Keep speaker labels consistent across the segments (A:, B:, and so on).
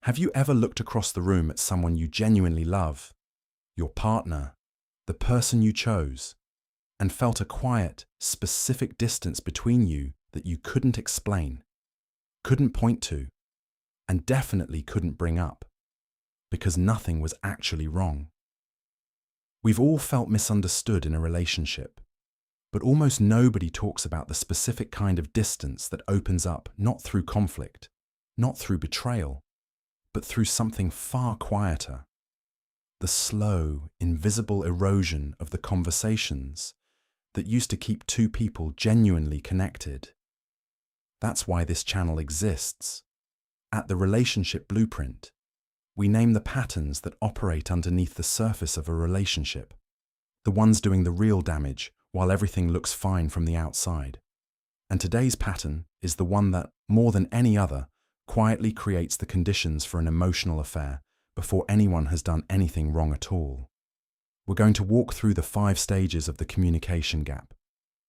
A: Have you ever looked across the room at someone you genuinely love, your partner, the person you chose, and felt a quiet, specific distance between you that you couldn't explain, couldn't point to, and definitely couldn't bring up, because nothing was actually wrong? We've all felt misunderstood in a relationship, but almost nobody talks about the specific kind of distance that opens up not through conflict, not through betrayal, but through something far quieter. The slow, invisible erosion of the conversations that used to keep two people genuinely connected. That's why this channel exists. At the Relationship Blueprint, we name the patterns that operate underneath the surface of a relationship, the ones doing the real damage while everything looks fine from the outside. And today's pattern is the one that, more than any other, quietly creates the conditions for an emotional affair before anyone has done anything wrong at all. We're going to walk through the 5 stages of the communication gap,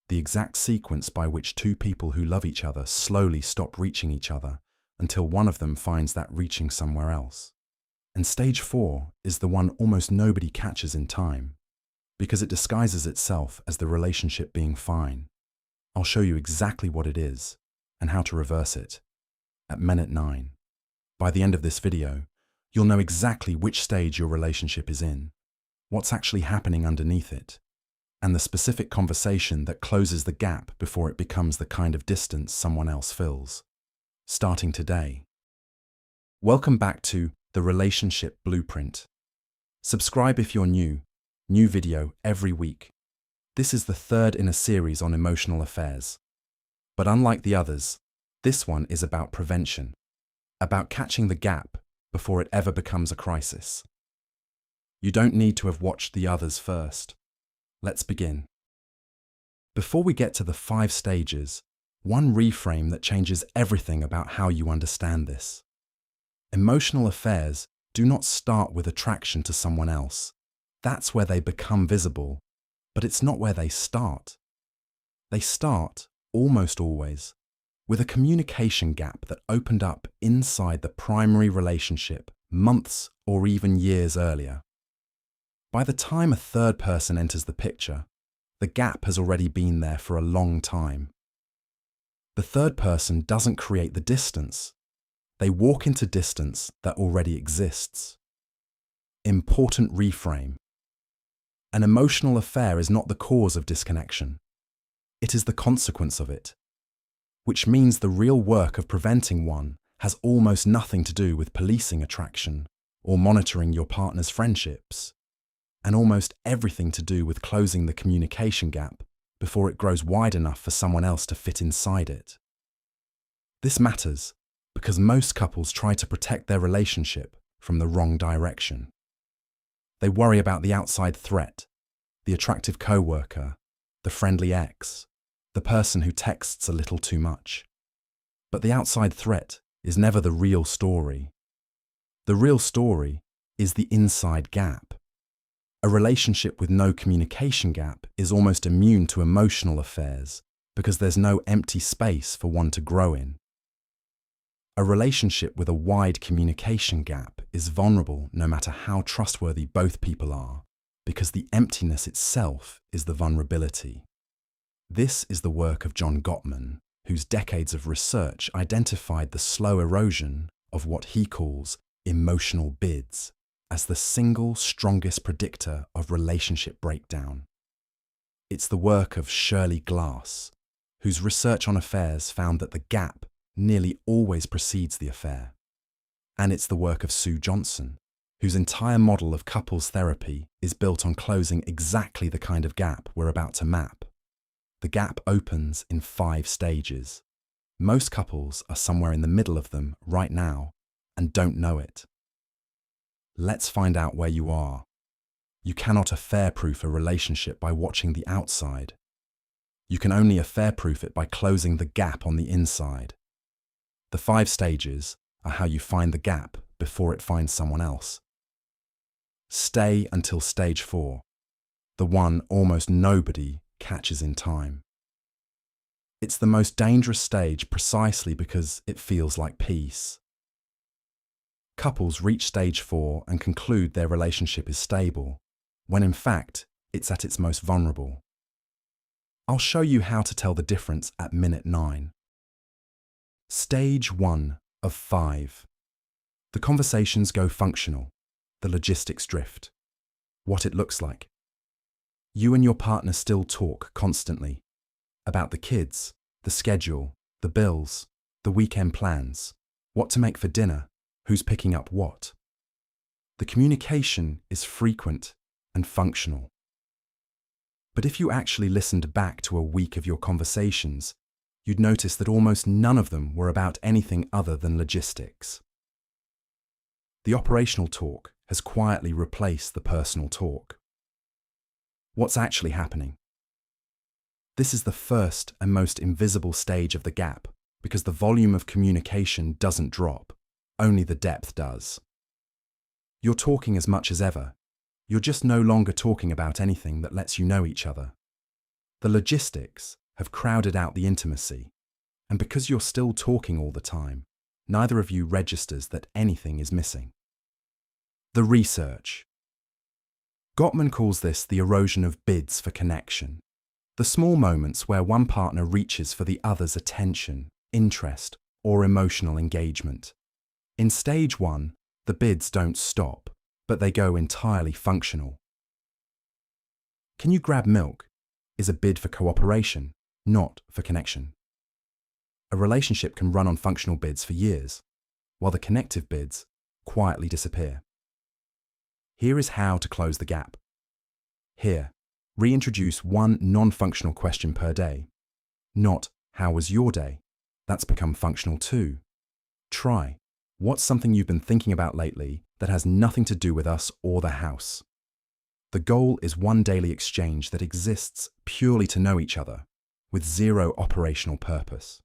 A: the exact sequence by which two people who love each other slowly stop reaching each other until one of them finds that reaching somewhere else. And stage 4 is the one almost nobody catches in time, because it disguises itself as the relationship being fine. I'll show you exactly what it is and how to reverse it at minute 9. By the end of this video, you'll know exactly which stage your relationship is in, what's actually happening underneath it, and the specific conversation that closes the gap before it becomes the kind of distance someone else fills. Starting today. Welcome back to the Relationship Blueprint. Subscribe if you're new. New video every week. This is the 3rd in a series on emotional affairs. But unlike the others, this one is about prevention, about catching the gap before it ever becomes a crisis. You don't need to have watched the others first. Let's begin. Before we get to the 5 stages, one reframe that changes everything about how you understand this. Emotional affairs do not start with attraction to someone else. That's where they become visible, but it's not where they start. They start, almost always, with a communication gap that opened up inside the primary relationship months or even years earlier. By the time a third person enters the picture, the gap has already been there for a long time. The third person doesn't create the distance. They walk into distance that already exists. Important reframe. An emotional affair is not the cause of disconnection. It is the consequence of it, which means the real work of preventing one has almost nothing to do with policing attraction or monitoring your partner's friendships, and almost everything to do with closing the communication gap before it grows wide enough for someone else to fit inside it. This matters because most couples try to protect their relationship from the wrong direction. They worry about the outside threat, the attractive coworker, the friendly ex, the person who texts a little too much. But the outside threat is never the real story. The real story is the inside gap. A relationship with no communication gap is almost immune to emotional affairs because there's no empty space for one to grow in. A relationship with a wide communication gap is vulnerable no matter how trustworthy both people are, because the emptiness itself is the vulnerability. This is the work of Gottman, whose decades of research identified the slow erosion of what he calls emotional bids as the single strongest predictor of relationship breakdown. It's the work of Shirley Glass, whose research on affairs found that the gap nearly always precedes the affair. And it's the work of Sue Johnson, whose entire model of couples therapy is built on closing exactly the kind of gap we're about to map. The gap opens in 5 stages. Most couples are somewhere in the middle of them right now and don't know it. Let's find out where you are. You cannot affair-proof a relationship by watching the outside. You can only affair-proof it by closing the gap on the inside. The 5 stages are how you find the gap before it finds someone else. Stay until stage 4, the one almost nobody catches in time. It's the most dangerous stage precisely because it feels like peace. Couples reach stage 4 and conclude their relationship is stable, when in fact, it's at its most vulnerable. I'll show you how to tell the difference at minute 9. Stage 1 of 5. The conversations go functional, the logistics drift. What it looks like. You and your partner still talk constantly about the kids, the schedule, the bills, the weekend plans, what to make for dinner, who's picking up what. The communication is frequent and functional. But if you actually listened back to a week of your conversations, you'd notice that almost none of them were about anything other than logistics. The operational talk has quietly replaced the personal talk. What's actually happening? This is the first and most invisible stage of the gap because the volume of communication doesn't drop, only the depth does. You're talking as much as ever. You're just no longer talking about anything that lets you know each other. The logistics have crowded out the intimacy, and because you're still talking all the time, neither of you registers that anything is missing. The research. Gottman calls this the erosion of bids for connection, the small moments where one partner reaches for the other's attention, interest, or emotional engagement. In stage 1, the bids don't stop, but they go entirely functional. Can you grab milk? Is a bid for cooperation, not for connection. A relationship can run on functional bids for years, while the connective bids quietly disappear. Here is how to close the gap. Here, reintroduce one non-functional question per day. Not, how was your day? That's become functional too. Try, what's something you've been thinking about lately that has nothing to do with us or the house? The goal is one daily exchange that exists purely to know each other, with zero operational purpose.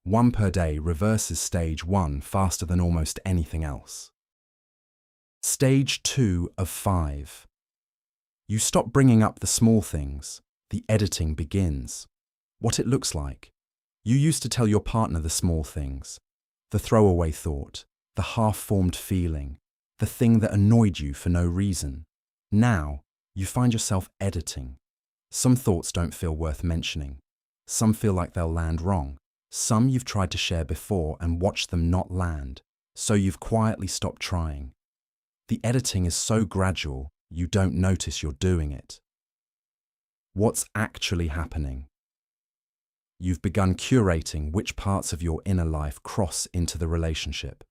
A: One per day reverses stage 1 faster than almost anything else. Stage 2 of 5. You stop bringing up the small things. The editing begins. What it looks like. You used to tell your partner the small things, the throwaway thought, the half-formed feeling, the thing that annoyed you for no reason. Now, you find yourself editing. Some thoughts don't feel worth mentioning. Some feel like they'll land wrong. Some you've tried to share before and watched them not land, so you've quietly stopped trying. The editing is so gradual, you don't notice you're doing it. What's actually happening? You've begun curating which parts of your inner life cross into the relationship.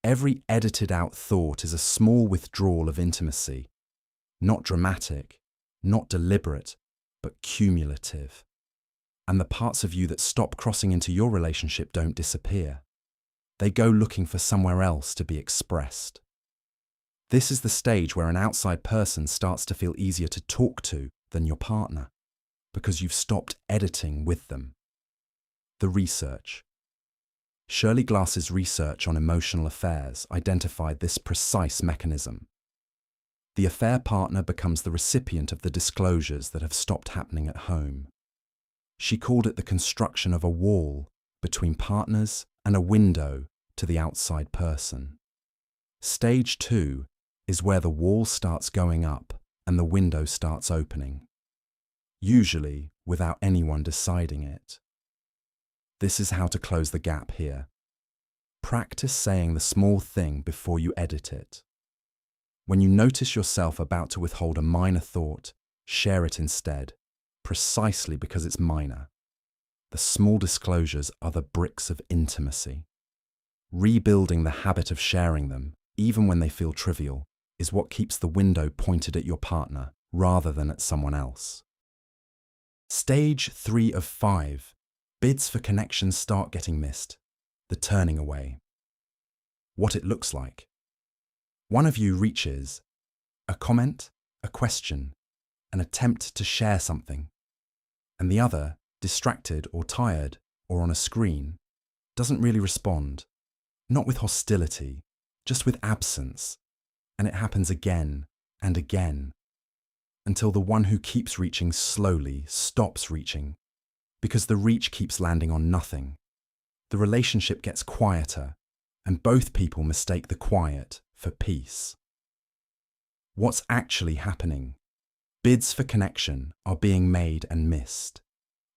A: Every edited out thought is a small withdrawal of intimacy, not dramatic, not deliberate, but cumulative. And the parts of you that stop crossing into your relationship don't disappear. They go looking for somewhere else to be expressed. This is the stage where an outside person starts to feel easier to talk to than your partner, because you've stopped editing with them. The research. Shirley Glass's research on emotional affairs identified this precise mechanism. The affair partner becomes the recipient of the disclosures that have stopped happening at home. She called it the construction of a wall between partners and a window to the outside person. Stage 2 is where the wall starts going up and the window starts opening, usually without anyone deciding it. This is how to close the gap here. Practice saying the small thing before you edit it. When you notice yourself about to withhold a minor thought, share it instead, precisely because it's minor. The small disclosures are the bricks of intimacy. Rebuilding the habit of sharing them, even when they feel trivial, is what keeps the window pointed at your partner rather than at someone else. Stage 3 of 5. Bids for connections start getting missed. The turning away. What it looks like. One of you reaches a comment, a question, an attempt to share something, and the other, distracted or tired or on a screen, doesn't really respond, not with hostility, just with absence, and it happens again and again, until the one who keeps reaching slowly stops reaching, because the reach keeps landing on nothing. The relationship gets quieter, and both people mistake the quiet for peace. What's actually happening? Bids for connection are being made and missed.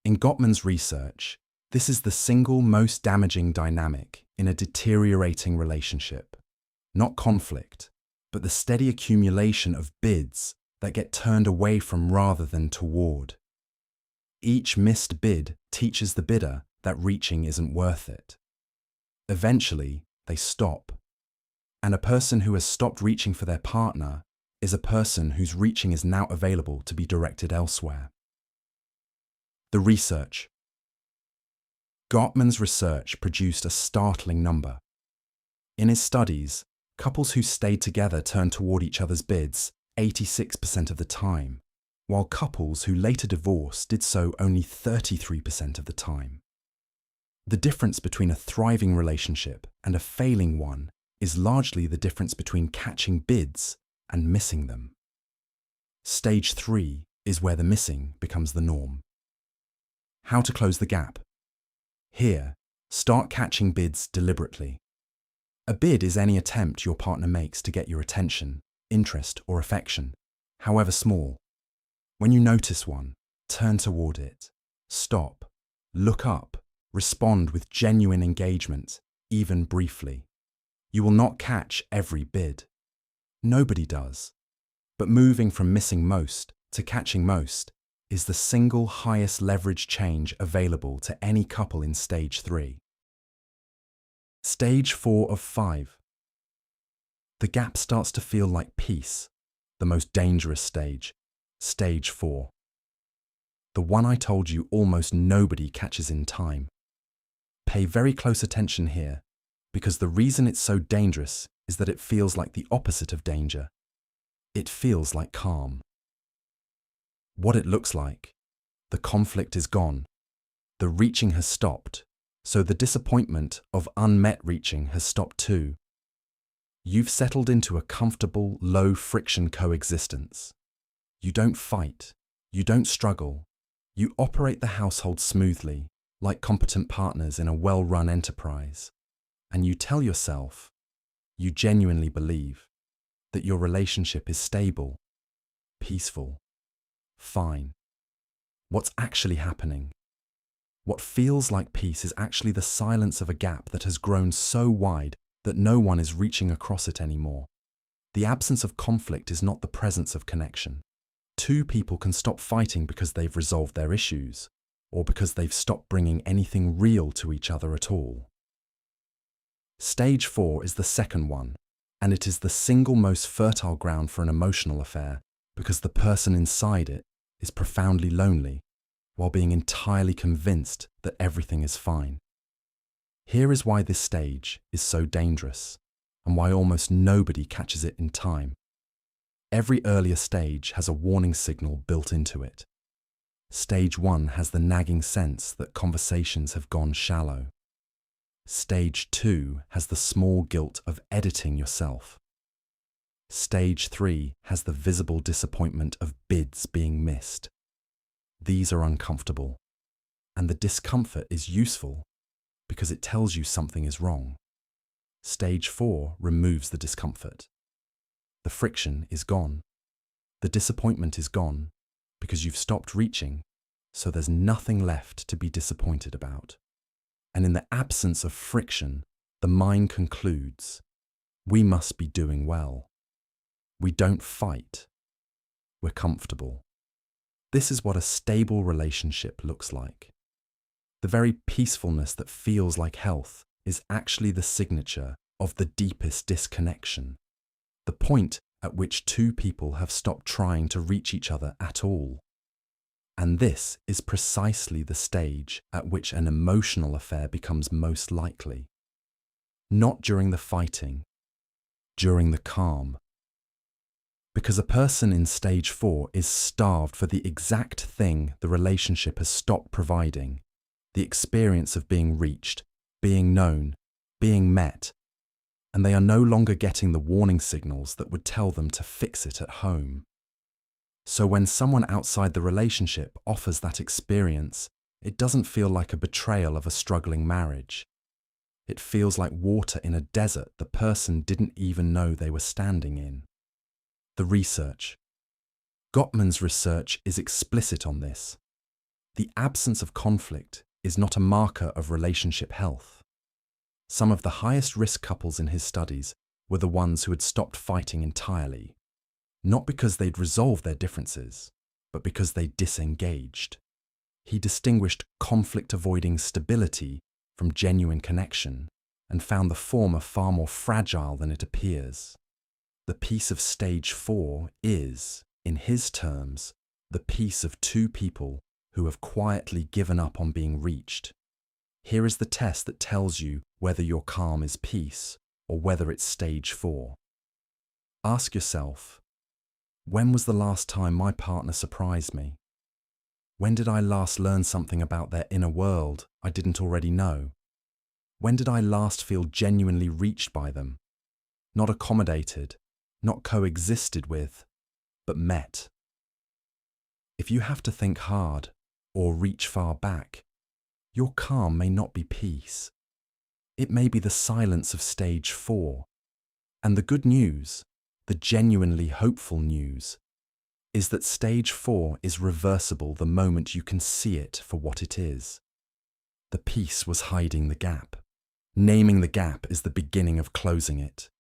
A: In Gottman's research, this is the single most damaging dynamic in a deteriorating relationship. Not conflict, but the steady accumulation of bids that get turned away from rather than toward. Each missed bid teaches the bidder that reaching isn't worth it. Eventually, they stop. And a person who has stopped reaching for their partner is a person whose reaching is now available to be directed elsewhere. The research. Gottman's research produced a startling number. In his studies, couples who stayed together turned toward each other's bids 86% of the time, while couples who later divorced did so only 33% of the time. The difference between a thriving relationship and a failing one is largely the difference between catching bids and missing them. Stage 3 is where the missing becomes the norm. How to close the gap? Here, start catching bids deliberately. A bid is any attempt your partner makes to get your attention, interest, or affection, however small. When you notice one, turn toward it. Stop, look up, respond with genuine engagement, even briefly. You will not catch every bid. Nobody does. But moving from missing most to catching most is the single highest leverage change available to any couple in stage 3. Stage 4 of 5. The gap starts to feel like peace, the most dangerous stage, stage 4. The one I told you almost nobody catches in time. Pay very close attention here, because the reason it's so dangerous is that it feels like the opposite of danger. It feels like calm. What it looks like: the conflict is gone, the reaching has stopped, so the disappointment of unmet reaching has stopped too. You've settled into a comfortable, low-friction coexistence. You don't fight, you don't struggle, you operate the household smoothly, like competent partners in a well-run enterprise. And you tell yourself, you genuinely believe, that your relationship is stable, peaceful, fine. What's actually happening? What feels like peace is actually the silence of a gap that has grown so wide that no one is reaching across it anymore. The absence of conflict is not the presence of connection. Two people can stop fighting because they've resolved their issues, or because they've stopped bringing anything real to each other at all. Stage 4 is the second one, and it is the single most fertile ground for an emotional affair because the person inside it is profoundly lonely while being entirely convinced that everything is fine. Here is why this stage is so dangerous and why almost nobody catches it in time. Every earlier stage has a warning signal built into it. Stage 1 has the nagging sense that conversations have gone shallow. Stage 2 has the small guilt of editing yourself. Stage 3 has the visible disappointment of bids being missed. These are uncomfortable, and the discomfort is useful because it tells you something is wrong. Stage 4 removes the discomfort. The friction is gone. The disappointment is gone because you've stopped reaching, so there's nothing left to be disappointed about. And in the absence of friction, the mind concludes, we must be doing well. We don't fight. We're comfortable. This is what a stable relationship looks like. The very peacefulness that feels like health is actually the signature of the deepest disconnection, the point at which two people have stopped trying to reach each other at all. And this is precisely the stage at which an emotional affair becomes most likely. Not during the fighting, during the calm. Because a person in stage 4 is starved for the exact thing the relationship has stopped providing, the experience of being reached, being known, being met, and they are no longer getting the warning signals that would tell them to fix it at home. So when someone outside the relationship offers that experience, it doesn't feel like a betrayal of a struggling marriage. It feels like water in a desert the person didn't even know they were standing in. The research. Gottman's research is explicit on this. The absence of conflict is not a marker of relationship health. Some of the highest risk couples in his studies were the ones who had stopped fighting entirely, not because they'd resolved their differences, but because they disengaged. He distinguished conflict-avoiding stability from genuine connection and found the former far more fragile than it appears. The peace of stage 4 is, in his terms, the peace of two people who have quietly given up on being reached. Here is the test that tells you whether your calm is peace or whether it's stage 4. Ask yourself, when was the last time my partner surprised me? When did I last learn something about their inner world I didn't already know? When did I last feel genuinely reached by them? Not accommodated, not coexisted with, but met. If you have to think hard or reach far back, your calm may not be peace. It may be the silence of stage 4. And the good news, the genuinely hopeful news, is that stage 4 is reversible the moment you can see it for what it is. The peace was hiding the gap. Naming the gap is the beginning of closing it.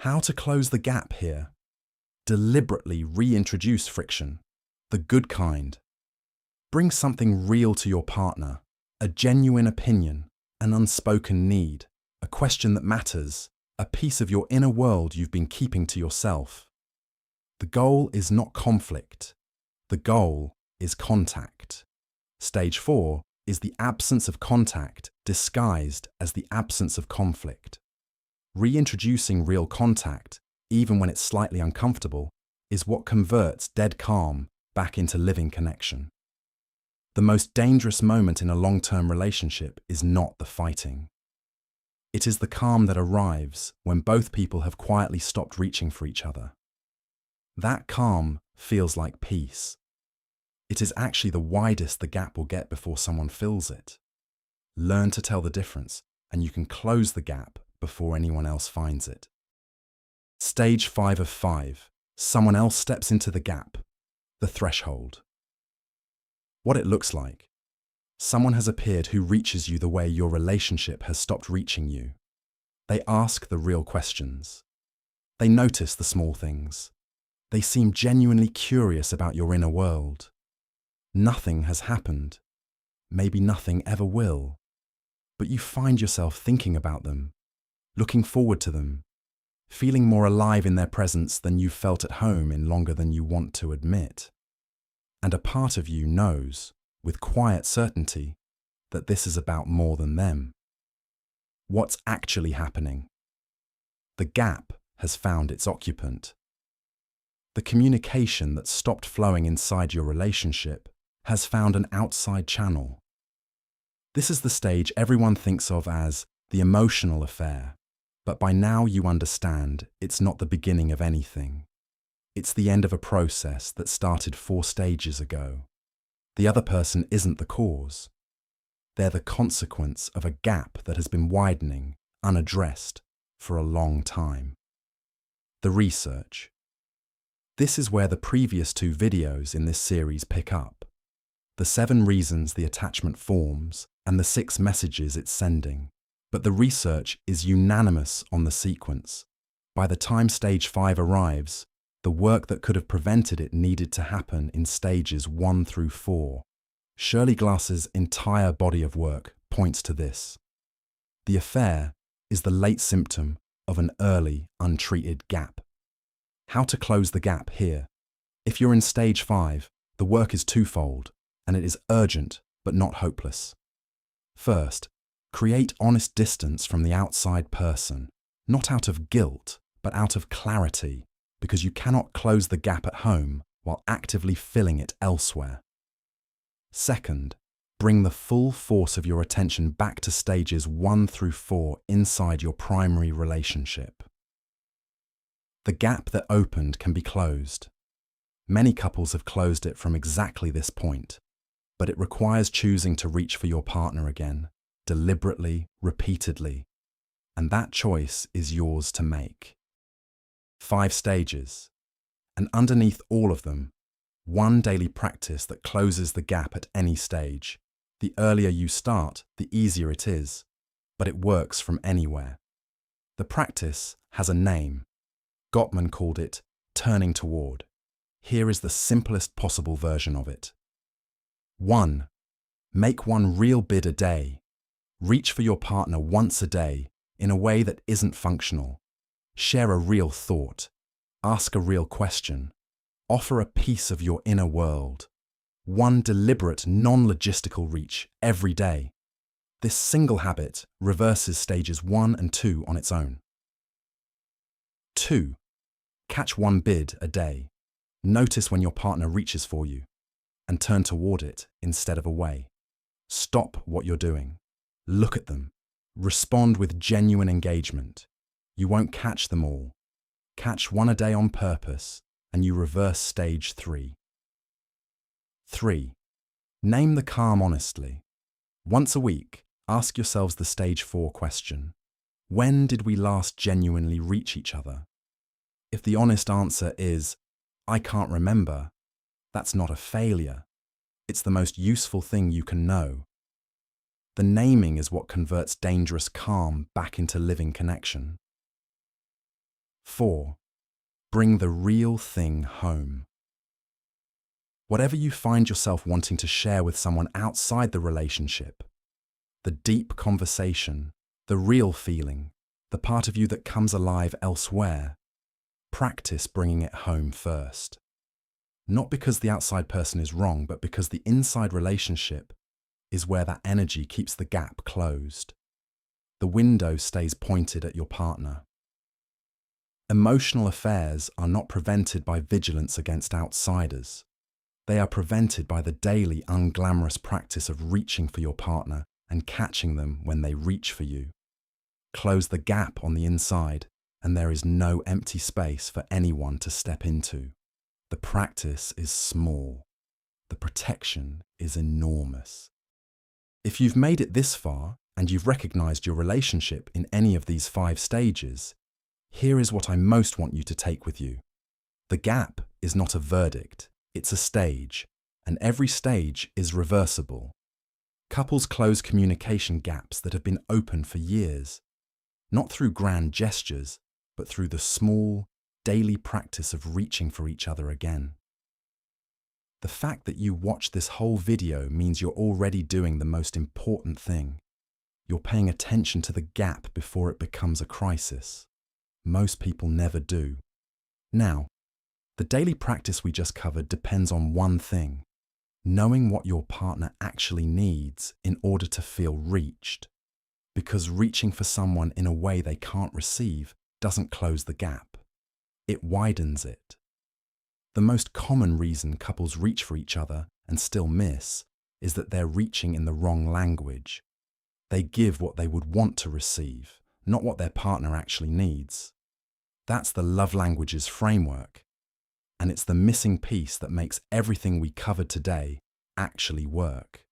A: How to close the gap here? Deliberately reintroduce friction, the good kind. Bring something real to your partner, a genuine opinion, an unspoken need, a question that matters, a piece of your inner world you've been keeping to yourself. The goal is not conflict. The goal is contact. Stage 4 is the absence of contact disguised as the absence of conflict. Reintroducing real contact, even when it's slightly uncomfortable, is what converts dead calm back into living connection. The most dangerous moment in a long-term relationship is not the fighting. It is the calm that arrives when both people have quietly stopped reaching for each other. That calm feels like peace. It is actually the widest the gap will get before someone fills it. Learn to tell the difference, and you can close the gap before anyone else finds it. Stage 5 of 5. Someone else steps into the gap. The threshold. What it looks like. Someone has appeared who reaches you the way your relationship has stopped reaching you. They ask the real questions. They notice the small things. They seem genuinely curious about your inner world. Nothing has happened. Maybe nothing ever will. But you find yourself thinking about them, looking forward to them, feeling more alive in their presence than you've felt at home in longer than you want to admit. And a part of you knows, with quiet certainty, that this is about more than them. What's actually happening? The gap has found its occupant. The communication that stopped flowing inside your relationship has found an outside channel. This is the stage everyone thinks of as the emotional affair, but by now you understand it's not the beginning of anything. It's the end of a process that started 4 stages ago. The other person isn't the cause. They're the consequence of a gap that has been widening, unaddressed, for a long time. The research. This is where the previous 2 videos in this series pick up. The 7 reasons the attachment forms and the 6 messages it's sending. But the research is unanimous on the sequence. By the time stage 5 arrives, the work that could have prevented it needed to happen in stages 1 through 4. Shirley Glass's entire body of work points to this. The affair is the late symptom of an early, untreated gap. How to close the gap here? If you're in stage 5, the work is twofold, and it is urgent but not hopeless. First, create honest distance from the outside person, not out of guilt, but out of clarity, because you cannot close the gap at home while actively filling it elsewhere. Second, bring the full force of your attention back to stages 1 through 4 inside your primary relationship. The gap that opened can be closed. Many couples have closed it from exactly this point, but it requires choosing to reach for your partner again, deliberately, repeatedly. And that choice is yours to make. 5 stages. And underneath all of them, one daily practice that closes the gap at any stage. The earlier you start, the easier it is, but it works from anywhere. The practice has a name. Gottman called it turning toward. Here is the simplest possible version of it. 1. Make one real bid a day. Reach for your partner once a day in a way that isn't functional. Share a real thought. Ask a real question. Offer a piece of your inner world. One deliberate, non-logistical reach every day. This single habit reverses stages 1 and 2 on its own. 2. Catch one bid a day. Notice when your partner reaches for you and turn toward it instead of away. Stop what you're doing. Look at them. Respond with genuine engagement. You won't catch them all. Catch one a day on purpose, and you reverse stage 3. 3. Name the calm honestly. Once a week, ask yourselves the stage 4 question. When did we last genuinely reach each other? If the honest answer is, I can't remember, that's not a failure. It's the most useful thing you can know. The naming is what converts dangerous calm back into living connection. 4. Bring the real thing home. Whatever you find yourself wanting to share with someone outside the relationship, the deep conversation, the real feeling, the part of you that comes alive elsewhere, practice bringing it home first. Not because the outside person is wrong, but because the inside relationship is where that energy keeps the gap closed. The window stays pointed at your partner. Emotional affairs are not prevented by vigilance against outsiders. They are prevented by the daily unglamorous practice of reaching for your partner and catching them when they reach for you. Close the gap on the inside, and there is no empty space for anyone to step into. The practice is small. The protection is enormous. If you've made it this far and you've recognized your relationship in any of these 5 stages, here is what I most want you to take with you. The gap is not a verdict, it's a stage, and every stage is reversible. Couples close communication gaps that have been open for years, not through grand gestures, but through the small, daily practice of reaching for each other again. The fact that you watch this whole video means you're already doing the most important thing. You're paying attention to the gap before it becomes a crisis. Most people never do. Now, the daily practice we just covered depends on one thing: knowing what your partner actually needs in order to feel reached. Because reaching for someone in a way they can't receive doesn't close the gap. It widens it. The most common reason couples reach for each other and still miss is that they're reaching in the wrong language. They give what they would want to receive, not what their partner actually needs. That's the love languages framework, and it's the missing piece that makes everything we covered today actually work.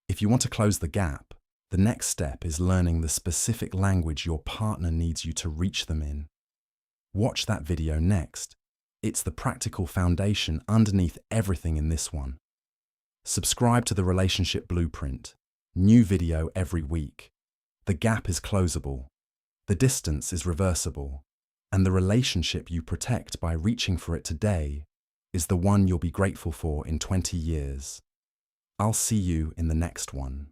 A: If you want to close the gap, the next step is learning the specific language your partner needs you to reach them in. Watch that video next. It's the practical foundation underneath everything in this one. Subscribe to the Relationship Blueprint. New video every week. The gap is closable. The distance is reversible. And the relationship you protect by reaching for it today is the one you'll be grateful for in 20 years. I'll see you in the next one.